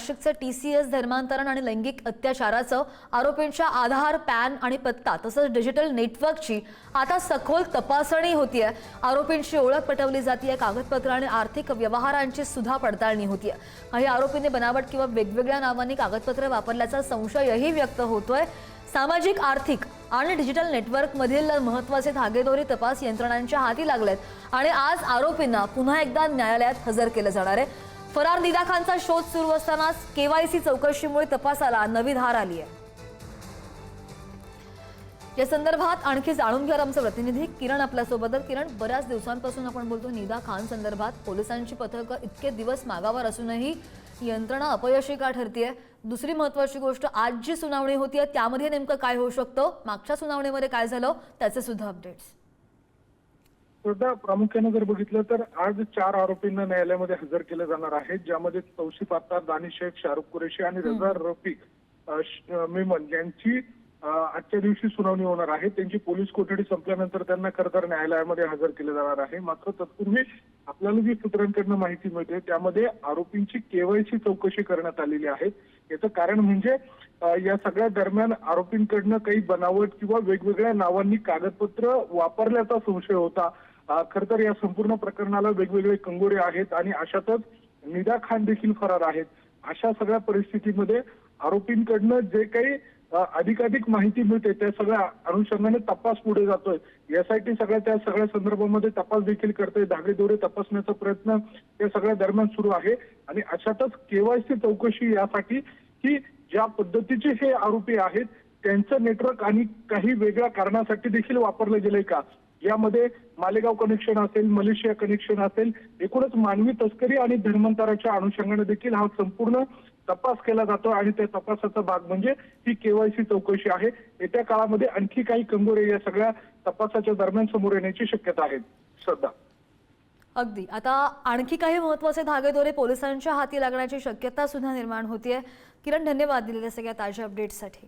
नाशिकचं TCS धर्मांतरण आणि लैंगिक अत्याचाराचं आरोपींच्या आधार, पॅन आणि पत्ता तसंच डिजिटल नेटवर्कची आता सखोल तपासणी होतीये। आरोपींची ओळख पटवली जातीये, कागदपत्र आणि आर्थिक व्यवहारांची सुद्धा पडताळणी होतीये। काही आरोपींनी बनावट किंवा वेगवेगळ्या नावांनी कागदपत्र वापरल्याचा संशयही व्यक्त होतोय। सामाजिक, आर्थिक आणि डिजिटल नेटवर्क मधील महत्त्वाचे धागेदोरे तपास यंत्रणांच्या हाती लागलेत आणि आज आरोपींना पुन्हा एकदा न्यायालयात हजर केलं जाणार आहे। फरार निदा खानचा शोध सुरू असतानाच KYC चौकशीमुळे तपासाला नवी धार आली आहे। या संदर्भात आणखी जाणून घ्या आमचे प्रतिनिधी किरण आपल्यासोबत। किरण, बऱ्याच दिवसांपासून आपण बोलतो निदा खान संदर्भात पोलिसांची पथकं इतके दिवस मागावर असूनही यंत्रणा अपयशी का ठरतीये? दुसरी महत्त्वाची गोष्ट, आज जी सुनावणी होतीये त्यामध्ये नेमकं काय होऊ शकतं, मागच्या सुनावणीमध्ये काय झालं त्याचे सुद्धा अपडेट्स। प्रामुख्याने जर बघितलं तर आज 4 आरोपींना न्यायालयामध्ये हजर केले जाणार आहे, ज्यामध्ये तौसिफ अत्तार, दानिश शेख, शाहरुख कुरेशी आणि रजा रफिक मेमन यांची आजच्या दिवशी सुनावणी होणार आहे। त्यांची पोलीस कोठडी संपल्यानंतर त्यांना खरंतर न्यायालयामध्ये हजर केले जाणार आहे। मात्र तत्पूर्वी आपल्याला जी सूत्रांकडून माहिती मिळते त्यामध्ये आरोपींची KYC चौकशी करण्यात आलेली आहे। याचं कारण म्हणजे या सगळ्या दरम्यान आरोपींकडनं काही बनावट किंवा वेगवेगळ्या नावांनी कागदपत्र वापरल्याचा संशय होता। खरंतर या संपूर्ण प्रकरणाला वेगवेगळे कंगोरे आहेत आणि अशातच निदा खान देखील फरार आहेत। अशा सगळ्या परिस्थितीमध्ये आरोपींकडनं जे काही अधिकाधिक माहिती मिळते त्या सगळ्या अनुषंगाने तपास पुढे जातोय। यासाठी त्या सगळ्या संदर्भामध्ये तपास देखील करतोय, धागेदोरे तपासण्याचा प्रयत्न या सगळ्या दरम्यान सुरू आहे। आणि अशातच KYC चौकशी यासाठी की ज्या पद्धतीचे हे आरोपी आहेत त्यांचं नेटवर्क आणि काही वेगळ्या कारणासाठी देखील वापरलं गेलंय का, यामध्ये मालेगाव कनेक्शन असेल, मलेशिया कनेक्शन असेल, एकूणच मानवी तस्करी आणि धर्मांतराच्या अनुषंगाने देखील हा संपूर्ण तपास केला जातो आणि त्या तपासाचा भाग म्हणजे ही KYC चौकशी आहे। येत्या काळामध्ये आणखी काही कंगोरे या सगळ्या तपासाच्या दरम्यान समोर येण्याची शक्यता आहे। श्रद्धा, अगदी आता आणखी काही महत्त्वाचे धागेदोरे पोलिसांच्या हाती लागण्याची शक्यता सुद्धा निर्माण होतीये। किरण, धन्यवाद दिलेल्या सगळ्या ताज्या अपडेट्ससाठी।